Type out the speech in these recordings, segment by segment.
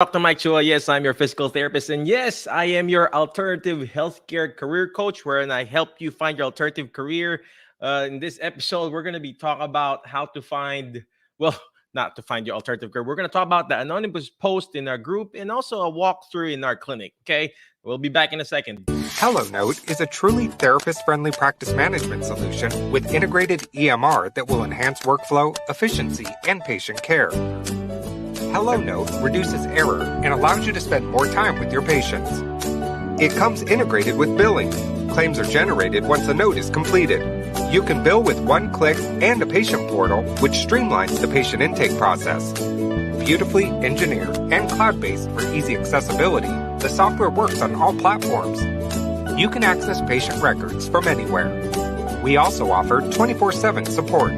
Dr. Mike Chua. Yes, I'm your physical therapist. And yes, I am your alternative healthcare career coach, wherein I help you find your alternative career. In this episode, we're going to be talking about how to find, well, not to find your alternative career. We're going to talk about the anonymous post in our group and also a walkthrough in our clinic. Okay. We'll be back in a second. HelloNote is a truly therapist-friendly practice management solution with integrated EMR that will enhance workflow, efficiency, and patient care. HelloNote reduces error and allows you to spend more time with your patients. It comes integrated with billing. Claims are generated once a note is completed. You can bill with one click and a patient portal, which streamlines the patient intake process. Beautifully engineered and cloud-based for easy accessibility, the software works on all platforms. You can access patient records from anywhere. We also offer 24/7 support.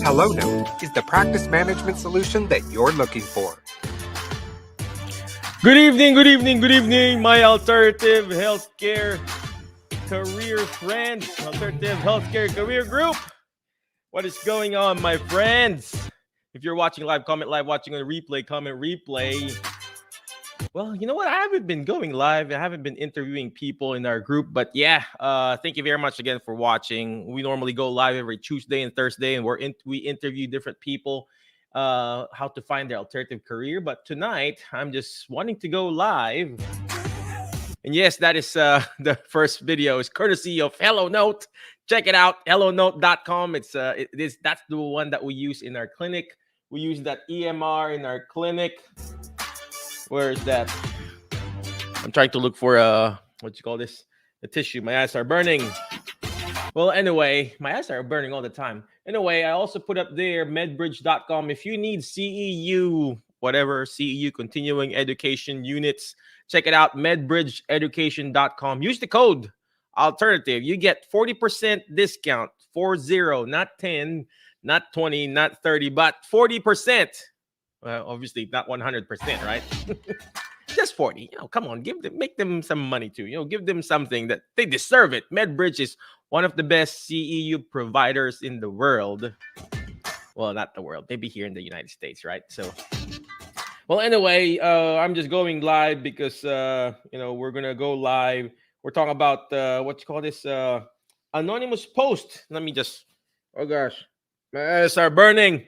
HelloNote is the practice management solution that you're looking for. Good evening, good evening, good evening, my alternative healthcare career friends, alternative healthcare career group. What is going on, my friends? If you're watching live, comment live. Watching on replay, comment replay. Well, you know what? I haven't been going live. I haven't been interviewing people in our group, but yeah, thank you very much again for watching. We normally go live every Tuesday and Thursday, and we interview different people how to find their alternative career. But tonight, I'm just wanting to go live. And yes, that is the first video is courtesy of HelloNote. Check it out, hellonote.com. That's the one that we use in our clinic. We use that EMR in our clinic. Where is that? I'm trying to look for what you call this? The tissue. My eyes are burning. Well, anyway, my eyes are burning all the time. Anyway, I also put up there medbridge.com. If you need CEU, whatever, CEU continuing education units, check it out, medbridgeeducation.com. Use the code alternative. You get 40% discount, 40, not 10, not 20, not 30, but 40%. Well, obviously not 100%, right? Just 40. Come on, make them some money too. Give them something that they deserve it. MedBridge is one of the best CEU providers in the world. Well, not the world. Maybe here in the United States, right? So, well, anyway, I'm just going live because we're gonna go live. We're talking about what you call this anonymous post. Let me just. Oh gosh, my eyes are burning.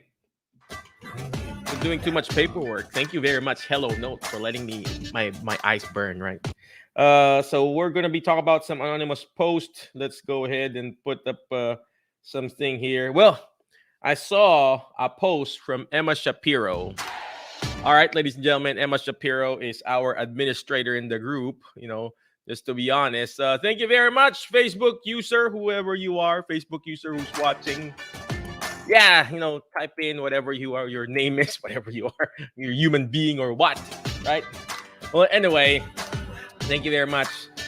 Doing too much paperwork. Thank you very much, HelloNote, for letting me my eyes burn, right? So we're gonna be talking about some anonymous post. Let's go ahead and put up something here. Well, I saw a post from Emma Shapiro. All right, ladies and gentlemen, Emma Shapiro is our administrator in the group. Just to be honest. Thank you very much, Facebook user, whoever you are, Facebook user who's watching. Yeah, type in whatever you are, your name is, whatever you are, you're a human being or what, right? Well, anyway, thank you very much,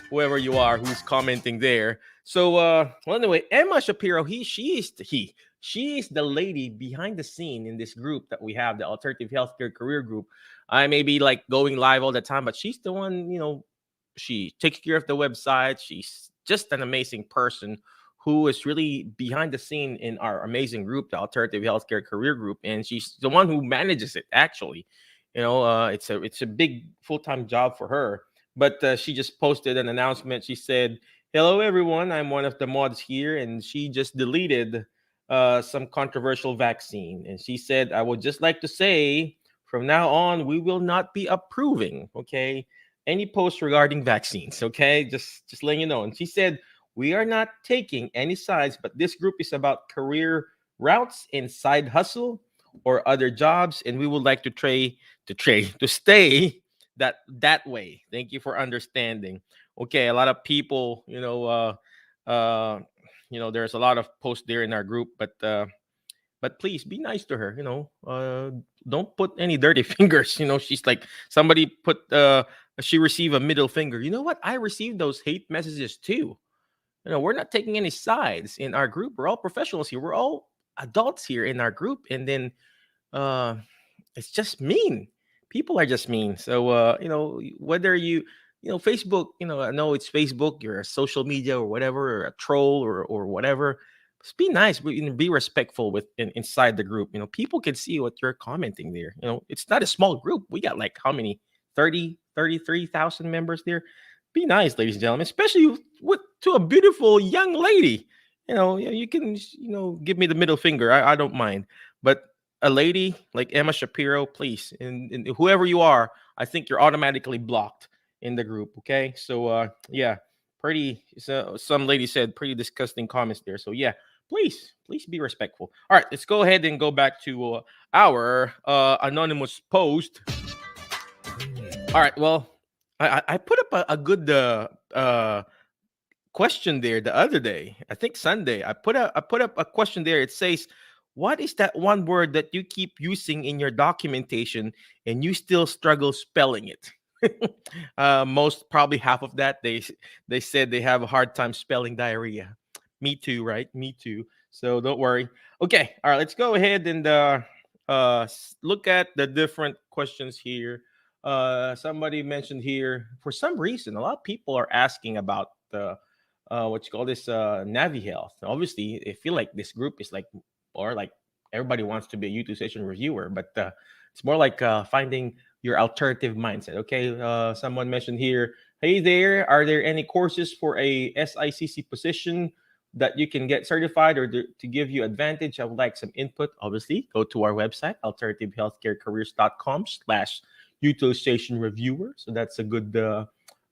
whoever you are who's commenting there. So, well, anyway, Emma Shapiro, she is the lady behind the scene in this group that we have, the Alternative Healthcare Career Group. I may be like going live all the time, but she's the one, she takes care of the website. She's just an amazing person who is really behind the scene in our amazing group, the Alternative Healthcare Career Group, and she's the one who manages it. Actually, it's a big full-time job for her. But she just posted an announcement. She said, "Hello, everyone. I'm one of the mods here," and she just deleted some controversial vaccine. And she said, "I would just like to say, from now on, we will not be approving, okay, any posts regarding vaccines. Okay, just letting you know." And she said, "We are not taking any sides, but this group is about career routes and side hustle or other jobs, and we would like to stay that way. Thank you for understanding." Okay, a lot of people, there's a lot of posts there in our group, but please be nice to her. Don't put any dirty fingers. She's like somebody put. She received a middle finger. You know what? I received those hate messages too. We're not taking any sides in our group. We're all professionals here. We're all adults here in our group. And then it's just mean. People are just mean. So, whether Facebook, I know it's Facebook, you're a social media or whatever, or a troll or whatever. Just be nice, but be respectful inside the group. People can see what you're commenting there. It's not a small group. We got like how many? 33,000 members there. Be nice, ladies and gentlemen, especially to a beautiful young lady. You can give me the middle finger. I don't mind. But a lady like Emma Shapiro, please, and whoever you are, I think you're automatically blocked in the group. Okay, so yeah, pretty. So some lady said pretty disgusting comments there. So yeah, please be respectful. All right, let's go ahead and go back to our anonymous post. All right, well, I put up a good question there the other day. I think Sunday. I put up a question there. It says, "What is that one word that you keep using in your documentation and you still struggle spelling it?" Most probably half of that they said they have a hard time spelling diarrhea. Me too, right? Me too. So don't worry. Okay, all right. Let's go ahead and look at the different questions here. Somebody mentioned here, for some reason, a lot of people are asking about the what you call this Navi Health. Obviously, I feel like this group is like, or like everybody wants to be a YouTube session reviewer, but it's more like finding your alternative mindset. Okay, someone mentioned here, hey there, are there any courses for a SICC position that you can get certified or to give you advantage? I would like some input. Obviously, go to our website, alternativehealthcarecareers.com/utilization reviewer. So that's a good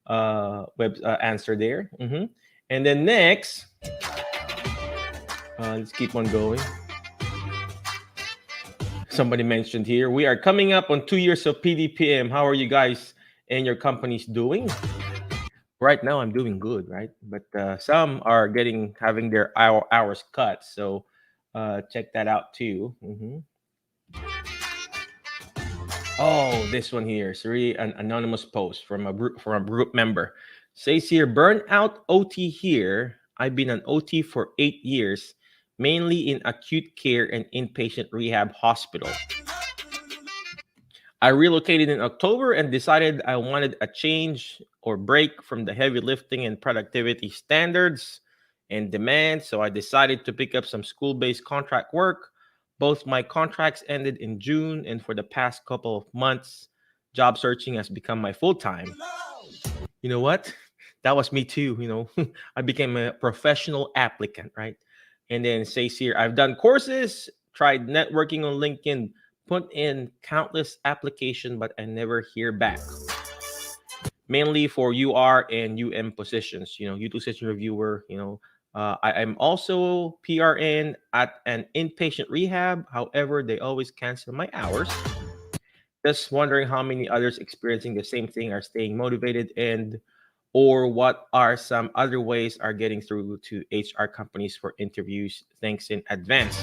answer there. And then next, let's keep on going. Somebody mentioned here, we are coming up on 2 years of PDPM. How are you guys and your companies doing? Right now, I'm doing good, right? But some are having their hours cut. So check that out too. Oh, this one here is really an anonymous post from a group member. Says here, burnout OT here. I've been an OT for 8 years, mainly in acute care and inpatient rehab hospital. I relocated in October and decided I wanted a change or break from the heavy lifting and productivity standards and demands. So I decided to pick up some school-based contract work. Both my contracts ended in June, and for the past couple of months, job searching has become my full-time. You know what? That was me too. I became a professional applicant, right? And then it says here, I've done courses, tried networking on LinkedIn, put in countless applications, but I never hear back. Mainly for UR and UM positions, utilization reviewer. I'm also PRN at an inpatient rehab. However, they always cancel my hours. Just wondering how many others experiencing the same thing are staying motivated, or what are some other ways are getting through to HR companies for interviews. Thanks in advance.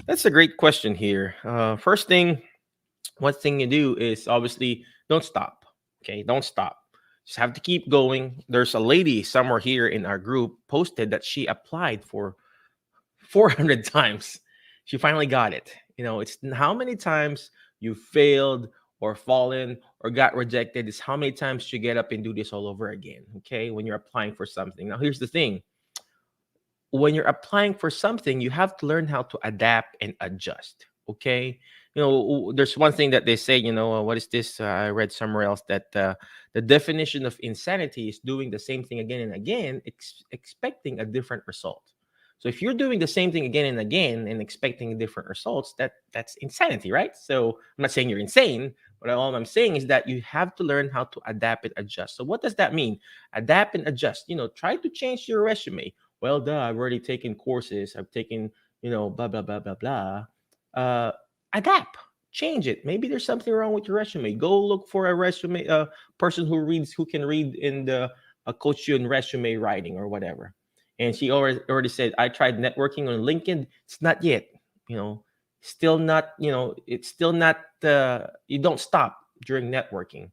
That's a great question here. First thing, one thing you do is obviously don't stop. Okay, don't stop. Just have to keep going. There's a lady somewhere here in our group posted that she applied for 400 times. She finally got it. It's how many times you failed or fallen or got rejected. It's how many times you get up and do this all over again. Okay, when you're applying for something. Now, here's the thing. When you're applying for something, you have to learn how to adapt and adjust. Okay. There's one thing that they say, what is this? I read somewhere else that the definition of insanity is doing the same thing again and again, expecting a different result. So if you're doing the same thing again and again and expecting different results, that's insanity, right? So I'm not saying you're insane, but all I'm saying is that you have to learn how to adapt and adjust. So what does that mean? Adapt and adjust. Try to change your resume. Well, I've already taken courses. I've taken, blah, blah, blah, blah, blah. Adapt, change it. Maybe there's something wrong with your resume. Go look for a resume, person who can read in the coach you in resume writing or whatever. And she already said, I tried networking on LinkedIn. It's not yet, still not, it's still not, you don't stop during networking.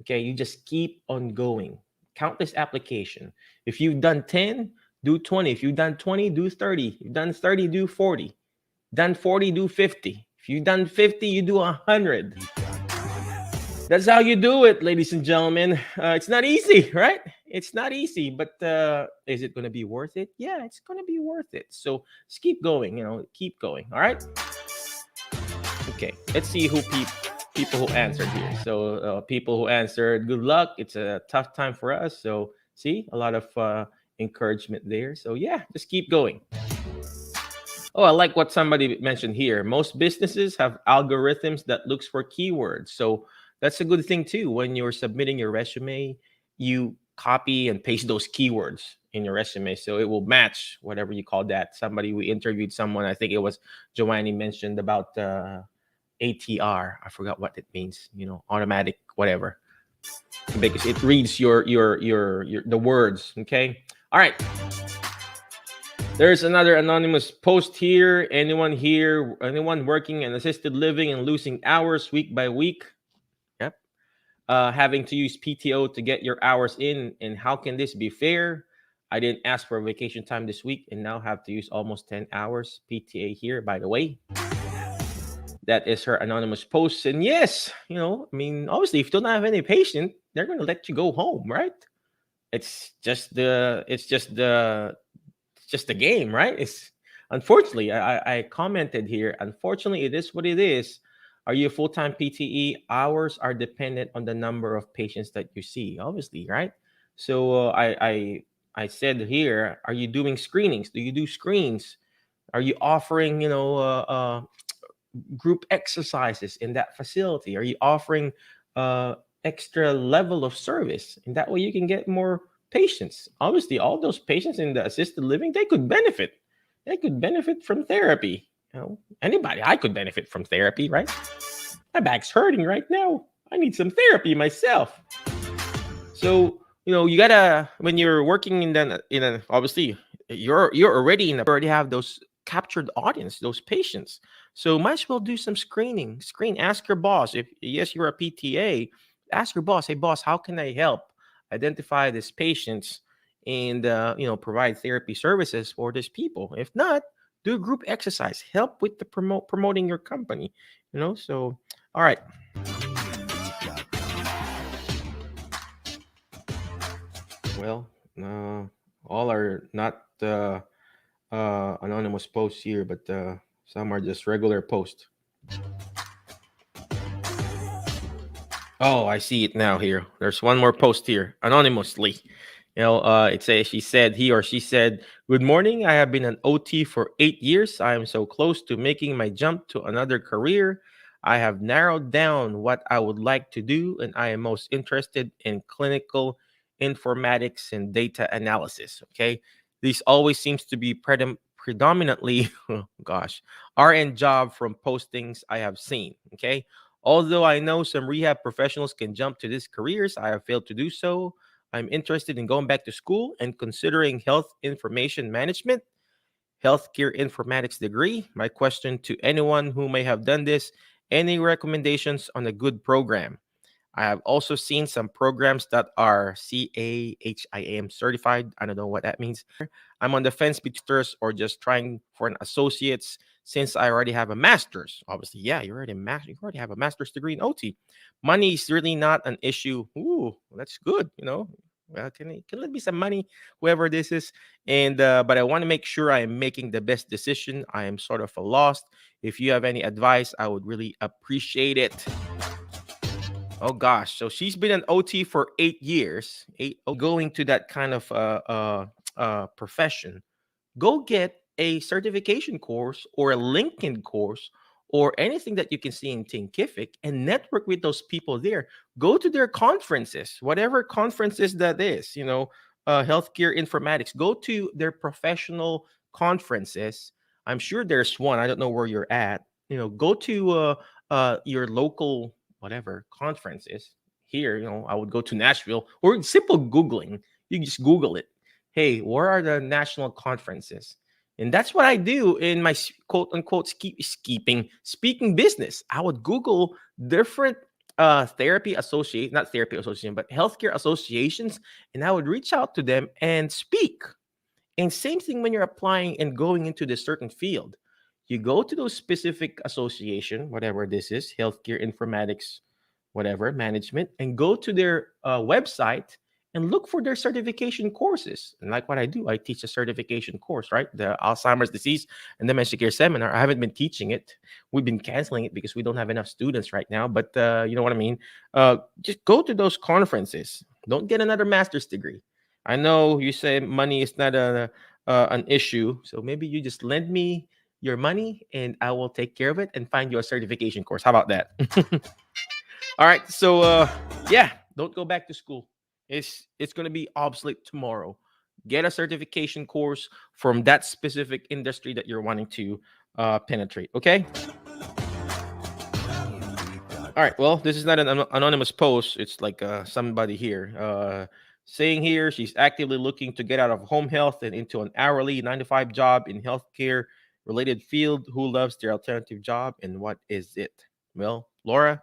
Okay. You just keep on going. Countless application. If you've done 10, do 20. If you've done 20, do 30. If you've done 30, do 40. Done 40, do 50. If you've done 50, you do 100. That's how you do it, ladies and gentlemen. It's not easy, right? It's not easy, but is it going to be worth it? Yeah, it's going to be worth it. So just keep going, keep going. All right. Okay, let's see who people who answered here. So people who answered, good luck. It's a tough time for us. So see, a lot of encouragement there. So yeah, just keep going. Oh, I like what somebody mentioned here. Most businesses have algorithms that looks for keywords. So that's a good thing too. When you're submitting your resume, you copy and paste those keywords in your resume. So it will match whatever you call that. Somebody, we interviewed someone, I think it was Joanne mentioned about ATR. I forgot what it means, automatic, whatever. Because it reads your the words. Okay. All right. There's another anonymous post here. Anyone working in assisted living and losing hours week by week? Yep. Having to use PTO to get your hours in. And how can this be fair? I didn't ask for vacation time this week and now have to use almost 10 hours PTA here, by the way. That is her anonymous post. And yes, obviously, if you don't have any patient, they're going to let you go home, right? It's just the game, right? It's unfortunately, I commented here. Unfortunately, it is what it is. Are you a full-time PTE? Hours are dependent on the number of patients that you see, obviously, right? So I said here, are you doing screenings? Do you do screens? Are you offering, group exercises in that facility? Are you offering extra level of service? And that way you can get more patients. Obviously, all those patients in the assisted living, they could benefit. They could benefit from therapy. Anybody, I could benefit from therapy, right? My back's hurting right now. I need some therapy myself. So, you gotta, when you're working obviously you're already have those captured audience, those patients. So might as well do some screening. Ask your boss. If yes, you're a PTA, ask your boss, hey boss, how can I help identify these patients and provide therapy services for these people? If not, do a group exercise. Help with the promoting your company. So all right. Well, all are not anonymous posts here, but some are just regular posts. Oh, I see it now here. There's one more post here, anonymously. It says he or she said, "Good morning. I have been an OT for 8 years. I am so close to making my jump to another career. I have narrowed down what I would like to do, and I am most interested in clinical informatics and data analysis." Okay, this always seems to be predominantly, oh gosh, RN job from postings I have seen. Okay. Although I know some rehab professionals can jump to these careers, I have failed to do so. I'm interested in going back to school and considering health information management, healthcare informatics degree. My question to anyone who may have done this, any recommendations on a good program? I have also seen some programs that are CAHIM certified. I don't know what that means. I'm on the fence between masters or just trying for an associate's since I already have a master's. Obviously, yeah, you already have a master's degree in OT. Money is really not an issue. Ooh, that's good. Well, can let me some money, whoever this is. And but I want to make sure I am making the best decision. I am sort of a lost. If you have any advice, I would really appreciate it. Oh gosh, so she's been an OT for 8 years. Going to that kind of profession. Go get a certification course or a LinkedIn course or anything that you can see in Thinkific and network with those people there. Go to their conferences, whatever conferences that is, healthcare informatics. Go to their professional conferences. I'm sure there's one. I don't know where you're at. Go to your local whatever conferences. Here, I would go to Nashville or simple Googling. You just Google it. Hey, where are the national conferences? And that's what I do in my quote unquote speaking business. I would Google different not therapy association, but healthcare associations, and I would reach out to them and speak. And same thing when you're applying and going into this certain field. You go to those specific association, whatever this is, healthcare informatics, whatever management, and go to their website and look for their certification courses. And like what I do, I teach a certification course, right? The Alzheimer's disease and dementia care seminar. I haven't been teaching it. We've been canceling it because we don't have enough students right now. But you know what I mean? Just go to those conferences. Don't get another master's degree. I know you say money is not an issue, so maybe you just lend me your money and I will take care of it and find you a certification course. How about that? All right. So yeah, don't go back to school. It's gonna be obsolete tomorrow. Get a certification course from that specific industry that you're wanting to penetrate. Okay. All right. Well, this is not an anonymous post. It's like somebody here saying here she's actively looking to get out of home health and into an hourly 9 to 5 job in healthcare related field. Who loves their alternative job and what is it? Well, Laura,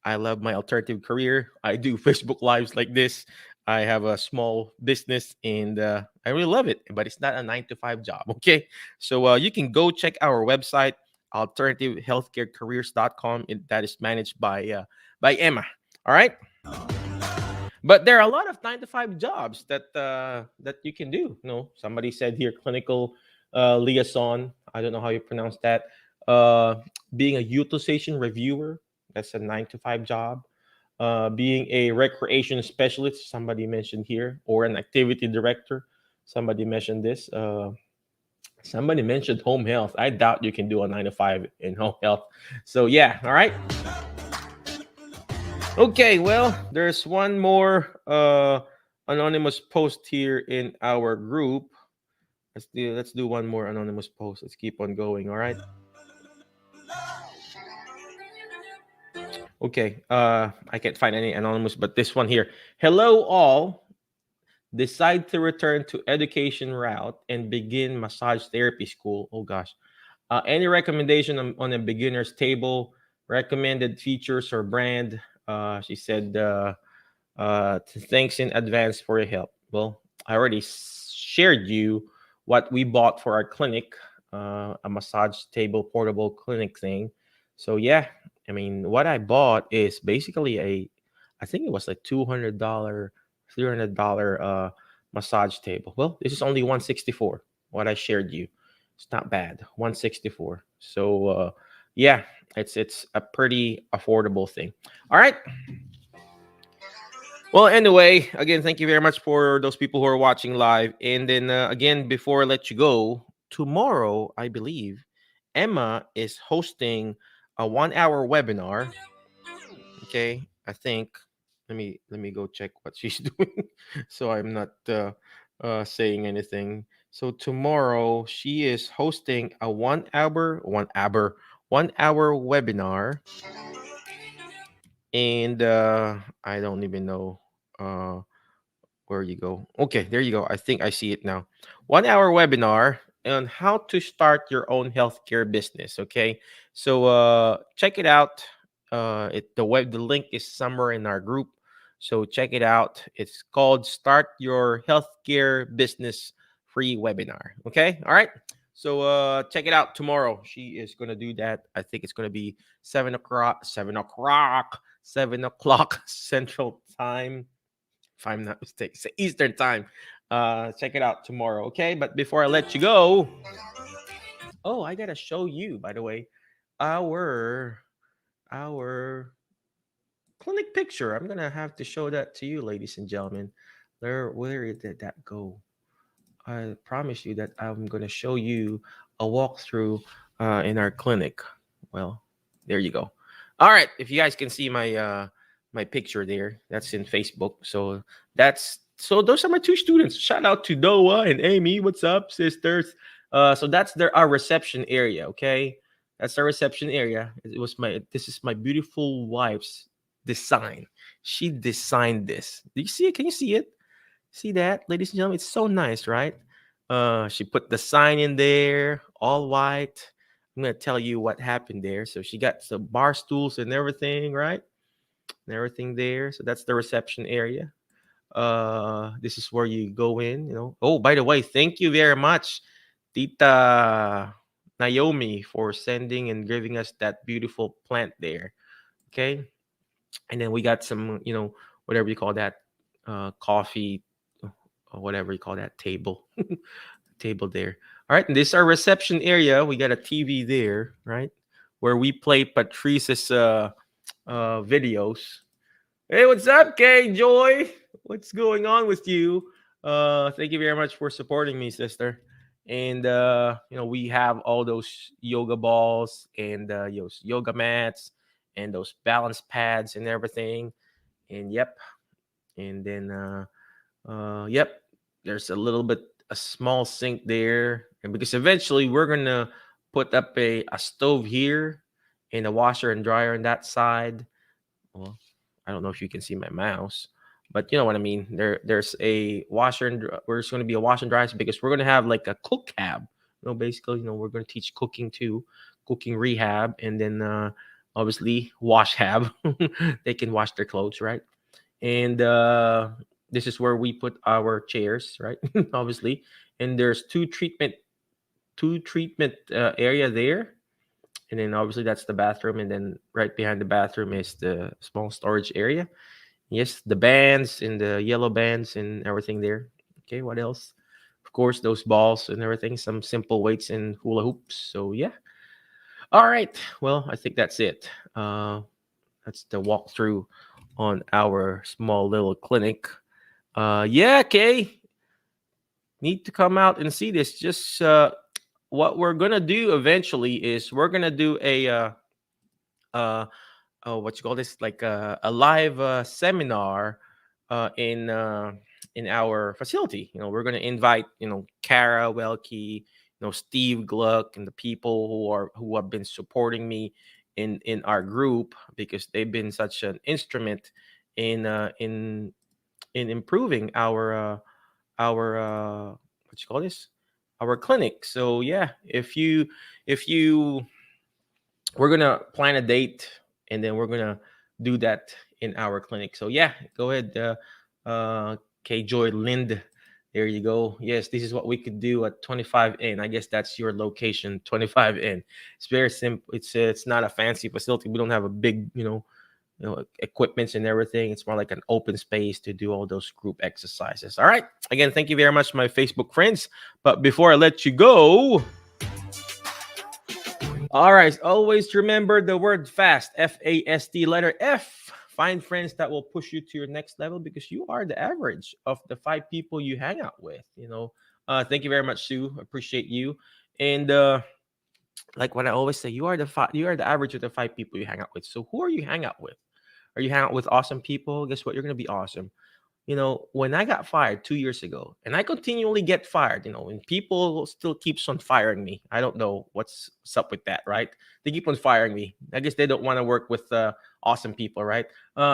I love my alternative career. I do Facebook lives like this. I have a small business and I really love it, but it's not a 9 to 5 job. Okay. So you can go check our website, alternativehealthcarecareers.com. That is managed by Emma. All right. But there are a lot of 9 to 5 jobs that you can do. Somebody said here clinical liaison. I don't know how you pronounce that. Uh, Being a utilization reviewer, that's a 9 to 5 job. Being a recreation specialist, somebody mentioned here, or an activity director, somebody mentioned this. Somebody mentioned home health. I doubt you can do a 9 to 5 in home health. So yeah, all right. Okay, well, there's one more anonymous post here in our group. Let's do one more anonymous post. Let's keep on going. All right. Okay. I can't find any anonymous, but this one here. Hello, all. Decide to return to education route and begin massage therapy school. Oh gosh. Any recommendation on a beginner's table? Recommended features or brand? She said. Thanks in advance for your help. Well, I already shared you what we bought for our clinic, a massage table portable clinic thing. So yeah, I mean, what I bought is basically I think it was like $200, $300 massage table. Well, this is only 164. What I shared you, it's not bad. 164. So yeah, it's a pretty affordable thing. All right. Well, anyway, again, thank you very much for those people who are watching live. And then again, before I let you go, tomorrow, I believe, Emma is hosting a 1 hour webinar. Okay, I think. Let me go check what she's doing, so I'm not saying anything. So tomorrow she is hosting a 1 hour webinar, and I don't even know. Where you go. Okay, there you go. I think I see it now. 1 hour webinar on how to start your own healthcare business. Okay, so check it out. The link is somewhere in our group, so check it out. It's called Start Your Healthcare Business Free Webinar. Okay, all right. So check it out tomorrow. She is gonna do that. I think it's gonna be 7 o'clock, 7 o'clock, 7 o'clock Central Time, if I'm not mistaken. It's Eastern time. Check it out tomorrow, okay? But before I let you go, oh, I gotta show you, by the way, our clinic picture. I'm gonna have to show that to you, ladies and gentlemen. Where did that go? I promise you that I'm gonna show you a walkthrough in our clinic. Well, there you go. All right, if you guys can see my picture there, that's in Facebook. So those are my two students. Shout out to Noah and Amy. What's up, sisters? So that's our reception area. Okay, that's our reception area. This is my beautiful wife's design. She designed this. Do you see it? Can you see it? See that, ladies and gentlemen? It's so nice, right? She put the sign in there, all white. I'm gonna tell you what happened there. So she got some bar stools and everything, right? And everything there. So that's the reception area. This is where you go in. Oh, by the way, thank you very much, Tita Naomi, for sending and giving us that beautiful plant there. Okay. And then we got some, whatever you call that, coffee, or whatever you call that table, table there. All right, and this is our reception area. We got a TV there, right, where we play Patrice's videos. Hey, what's up, Kay Joy? What's going on with you? Thank you very much for supporting me, sister. And we have all those yoga balls and those yoga mats and those balance pads and everything. And yep, and then yep, there's a little bit a small sink there, and because eventually we're gonna put up a stove here and a washer and dryer on that side. Well, I don't know if you can see my mouse, but you know what I mean. There's a washer and there's going to be a wash and dryer because we're going to have like a cook hab. Basically, we're going to teach cooking too, cooking rehab, and then obviously wash hab. They can wash their clothes, right? And this is where we put our chairs, right? Obviously, and there's two treatment area there, and then obviously that's the bathroom, and then right behind the bathroom is the small storage area. Yes, the bands and the yellow bands and everything there. Okay, what else? Of course, those balls and everything, some simple weights and hula hoops. So yeah. All right, well, I think that's it. That's the walkthrough on our small little clinic. Yeah, Kay, need to come out and see this. Just what we're gonna do eventually is we're gonna do uh, what you call this, like a live seminar in our facility. We're going to invite Kara Welke, Steve Gluck, and the people who have been supporting me in our group, because they've been such an instrument in improving our what you call this, our clinic. So yeah, if you we're gonna plan a date, and then we're gonna do that in our clinic. So yeah, go ahead, K Joy Lind. There you go. Yes, this is what we could do at 25N. I guess that's your location, 25N. It's very simple. It's not a fancy facility. We don't have a big equipments and everything. It's more like an open space to do all those group exercises. All right. Again, thank you very much, my Facebook friends. But before I let you go, all right, always remember the word fast, FAST, letter F. Find friends that will push you to your next level, because you are the average of the 5 people you hang out with. Thank you very much, Sue. Appreciate you. And like what I always say, you are the average of the 5 people you hang out with. So who are you hang out with? Are you hang out with awesome people? Guess what? You're gonna be awesome. When I got fired 2 years ago, and I continually get fired, and people still keeps on firing me. I don't know what's up with that, right? They keep on firing me. I guess they don't want to work with awesome people, right?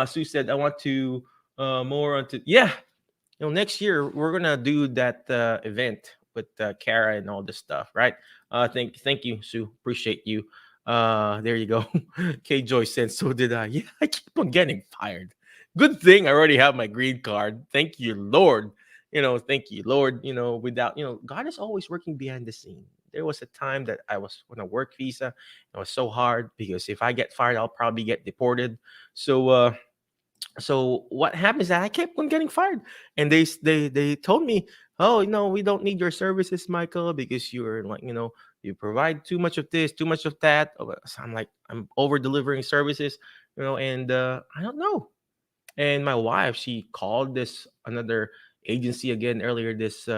Sue said, I want to more onto, yeah. Next year we're gonna do that event with Kara and all this stuff, right? Thank you, Sue. Appreciate you. There you go. K Joy said, so did I. Yeah, I keep on getting fired. Good thing I already have my green card. Thank you, Lord. Thank you, Lord. Without, God is always working behind the scene. There was a time that I was on a work visa. It was so hard, because if I get fired, I'll probably get deported. So what happened is that I kept on getting fired, and they told me, oh, we don't need your services, Michael, because you're like, you provide too much of this, too much of that. So I'm like, I'm over delivering services, and I don't know. And my wife, she called this another agency again earlier this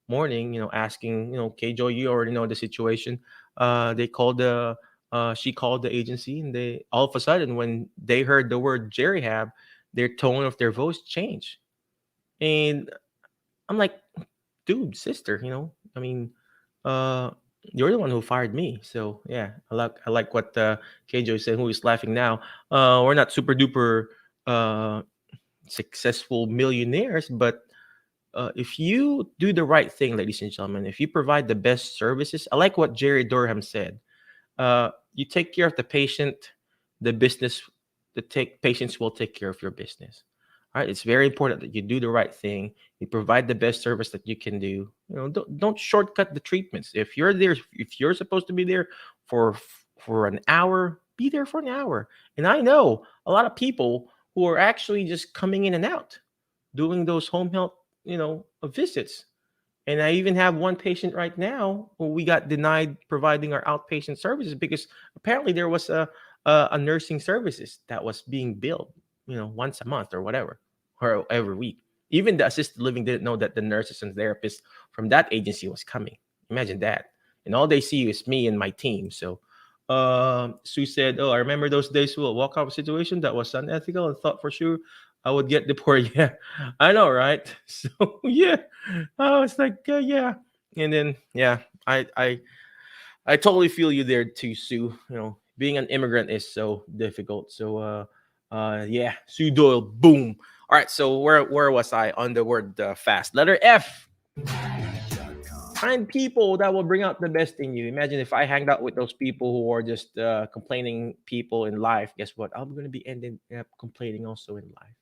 morning, asking, K Joy, you already know the situation. They called the She called the agency, and they all of a sudden, when they heard the word GeriHab, their tone of their voice changed. And I'm like, dude, sister, I mean, uh, you're the one who fired me. So yeah, I like what KJ said, who is laughing now. We're not super duper successful millionaires, but if you do the right thing, ladies and gentlemen, if you provide the best services, I like what Jerry Durham said. You take care of the patient, the business, patients will take care of your business. All right, it's very important that you do the right thing. You provide the best service that you can do. Don't shortcut the treatments. If you're there, if you're supposed to be there for an hour, be there for an hour. And I know a lot of people who are actually just coming in and out. doing those home health, visits. And I even have one patient right now who we got denied providing our outpatient services because apparently there was a nursing services that was being billed, once a month or whatever, or every week. Even the assisted living didn't know that the nurses and therapists from that agency was coming. Imagine that. And all they see is me and my team. So Sue said, "Oh, I remember those days. Well, walk-out situation that was unethical and thought for sure I would get deported." Yeah, I know, right? So yeah, I was like, yeah. And then yeah, I I I totally feel you there too, Sue. Being an immigrant is so difficult. So yeah, Sue Doyle, boom. All right, so where was I on the word fast? Letter F. Find people that will bring out the best in you. Imagine if I hanged out with those people who are just complaining people in life. Guess what? I'm going to be ending up complaining also in life.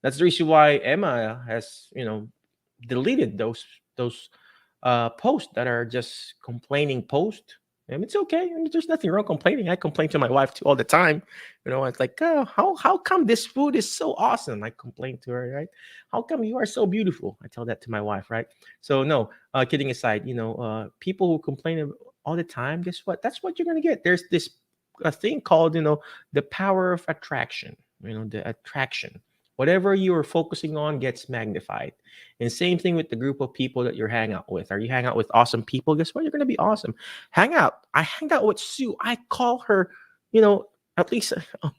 That's the reason why Emma has deleted those posts that are just complaining posts. And it's okay. I mean, there's nothing wrong complaining. I complain to my wife too all the time. It's like, oh, how come this food is so awesome? I complain to her, right? How come you are so beautiful? I tell that to my wife, right? So no, kidding aside, people who complain all the time, guess what? That's what you're gonna get. There's this a thing called, the power of attraction. The attraction. Whatever you are focusing on gets magnified. And same thing with the group of people that you're hang out with. Are you hang out with awesome people? Guess what? You're gonna be awesome. Hang out. I hang out with Sue. I call her, at least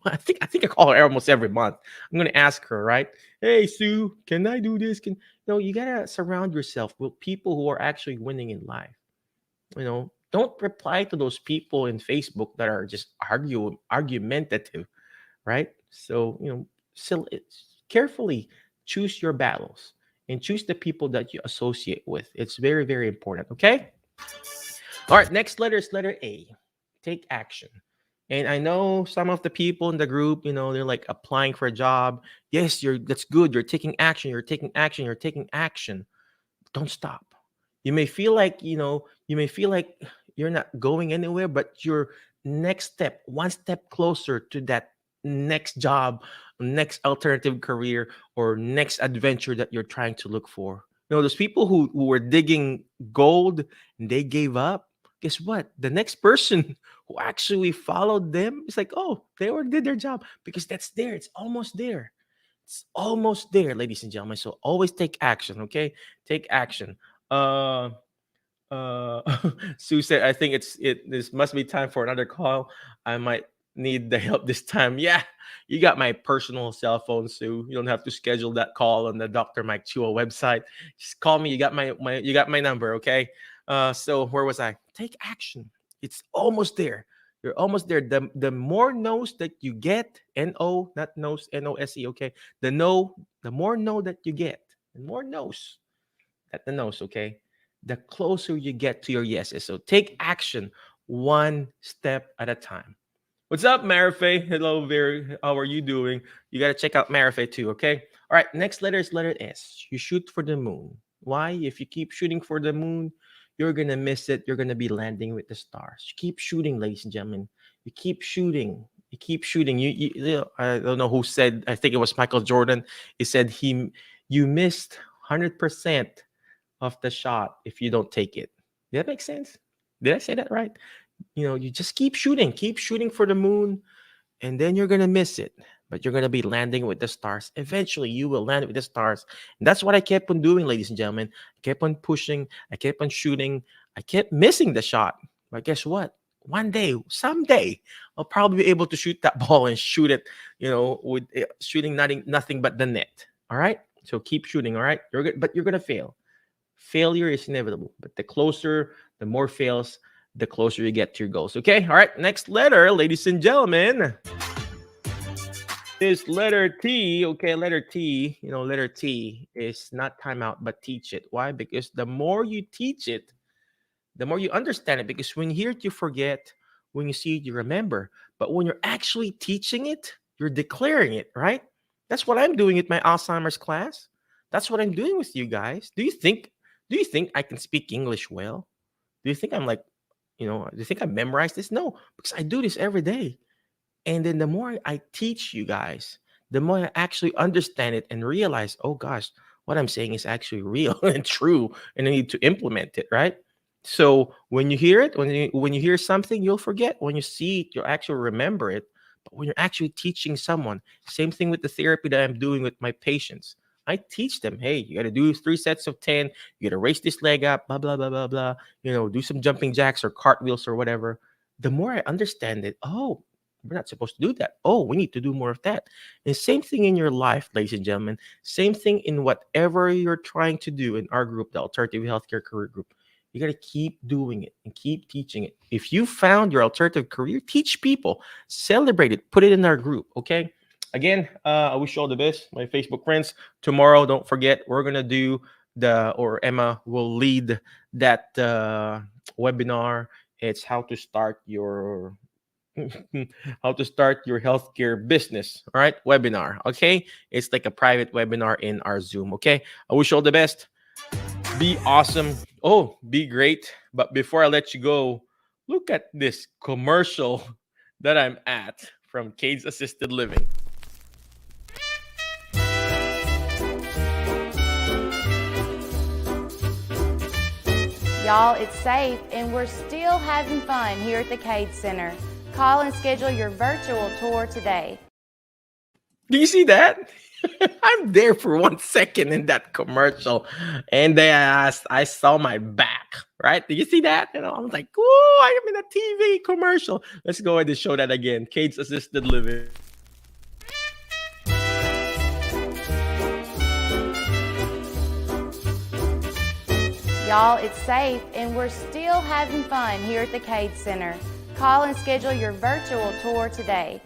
I think I call her almost every month. I'm gonna ask her, right? Hey Sue, can I do this? You gotta surround yourself with people who are actually winning in life. Don't reply to those people in Facebook that are just argumentative, right? So, carefully choose your battles and choose the people that you associate with. It's very, very important. Okay. All right. Next letter is letter A. Take action. And I know some of the people in the group, they're like applying for a job. Yes, that's good. You're taking action. You're taking action. You're taking action. Don't stop. You may feel like you're not going anywhere, but your next step, one step closer to that next job, next alternative career, or next adventure that you're trying to look for. Those people who were digging gold and they gave up. Guess what? The next person who actually followed them is like, oh, did their job because that's there. It's almost there. It's almost there, ladies and gentlemen. So always take action, okay? Take action. Uh uh Sue said, I think this must be time for another call. I might need the help this time. Yeah, you got my personal cell phone, Sue. You don't have to schedule that call on the Dr. Mike Chua website. Just call me. You got my number, okay? So where was I? Take action. It's almost there. You're almost there. The more no's that you get, N-O, not nose, N-O-S-E, okay? The more no that you get, and more no's at the nose, okay? The closer you get to your yeses. So take action one step at a time. What's up, Marife? Hello, Very. How are you doing? You got to check out Marife too, okay? All right, next letter is letter S. You shoot for the moon. Why? If you keep shooting for the moon, you're going to miss it. You're going to be landing with the stars. You keep shooting, ladies and gentlemen. You keep shooting. You keep shooting. I don't know who said, I think it was Michael Jordan. He said you missed 100% of the shot if you don't take it. Did that make sense? Did I say that right? You just keep shooting for the moon, and then you're gonna miss it. But you're gonna be landing with the stars. Eventually, you will land with the stars. And that's what I kept on doing, ladies and gentlemen. I kept on pushing, I kept on shooting, I kept missing the shot. But guess what? One day, someday, I'll probably be able to shoot that ball and shoot it, with shooting nothing but the net. All right. So keep shooting. All right. But you're gonna fail. Failure is inevitable, but the more fails, the closer you get to your goals. Okay. All right. Next letter, ladies and gentlemen, is letter T. Okay. Letter T. Letter T is not timeout, but teach it. Why? Because the more you teach it, the more you understand it. Because when you hear it, you forget. When you see it, you remember. But when you're actually teaching it, you're declaring it, right? That's what I'm doing at my Alzheimer's class. That's what I'm doing with you guys. Do you think I can speak English well? Do you think I'm like, do you think I memorized this? No, because I do this every day. And then the more I teach you guys, the more I actually understand it and realize, oh gosh, what I'm saying is actually real and true, and I need to implement it, right? So when you hear it, when you hear something, you'll forget. When you see it, you'll actually remember it. But when you're actually teaching someone, same thing with the therapy that I'm doing with my patients. I teach them, hey, you got to do 3 sets of 10. You got to raise this leg up, blah, blah, blah, blah, blah. Do some jumping jacks or cartwheels or whatever. The more I understand it, oh, we're not supposed to do that. Oh, we need to do more of that. And same thing in your life, ladies and gentlemen. Same thing in whatever you're trying to do in our group, the Alternative Healthcare Career Group. You got to keep doing it and keep teaching it. If you found your alternative career, teach people, celebrate it, put it in our group. Okay. Again, I wish you all the best, my Facebook friends. Tomorrow, don't forget, we're going to do Emma will lead that webinar. It's how to start your healthcare business. All right. Webinar. Okay. It's like a private webinar in our Zoom. Okay. I wish you all the best. Be awesome. Oh, be great. But before I let you go, look at this commercial that I'm at from Cade's Assisted Living. Y'all, it's safe and we're still having fun here at the Cade Center. Call and schedule your virtual tour today. Do you see that? I'm there for 1 second in that commercial, and I saw my back. Right? Did you see that? I was like, "Oh, I am in a TV commercial." Let's go ahead and show that again. Cade's Assisted Living. Y'all, it's safe and we're still having fun here at the Cade Center. Call and schedule your virtual tour today.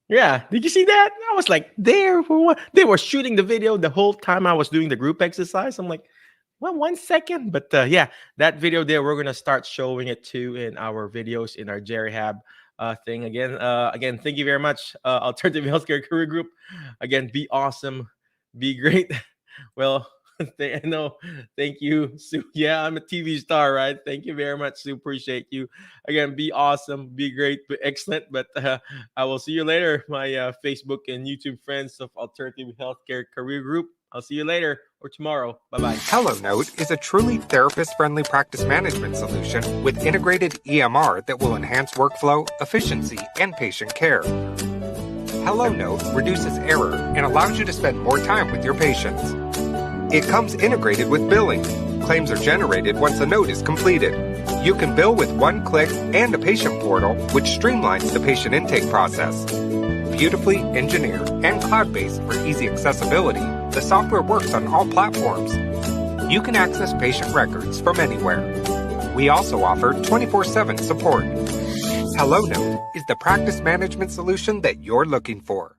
Yeah, did you see that? I was like there for what? They were shooting the video the whole time I was doing the group exercise. I'm like, well, 1 second. But yeah, that video there, we're going to start showing it too in our videos in our GeriHab thing. Again, thank you very much, Alternative Healthcare Career Group. Again, be awesome, be great. Well, I know. Thank you, Sue. Yeah, I'm a TV star, right? Thank you very much, Sue. Appreciate you. Again, be awesome, be great, be excellent. But I will see you later, my Facebook and YouTube friends of Alternative Healthcare Career Group. I'll see you later or tomorrow. Bye-bye. HelloNote is a truly therapist-friendly practice management solution with integrated EMR that will enhance workflow, efficiency, and patient care. HelloNote reduces error and allows you to spend more time with your patients. It comes integrated with billing. Claims are generated once a note is completed. You can bill with one click and a patient portal, which streamlines the patient intake process. Beautifully engineered and cloud-based for easy accessibility, the software works on all platforms. You can access patient records from anywhere. We also offer 24/7 support. HelloNote is the practice management solution that you're looking for.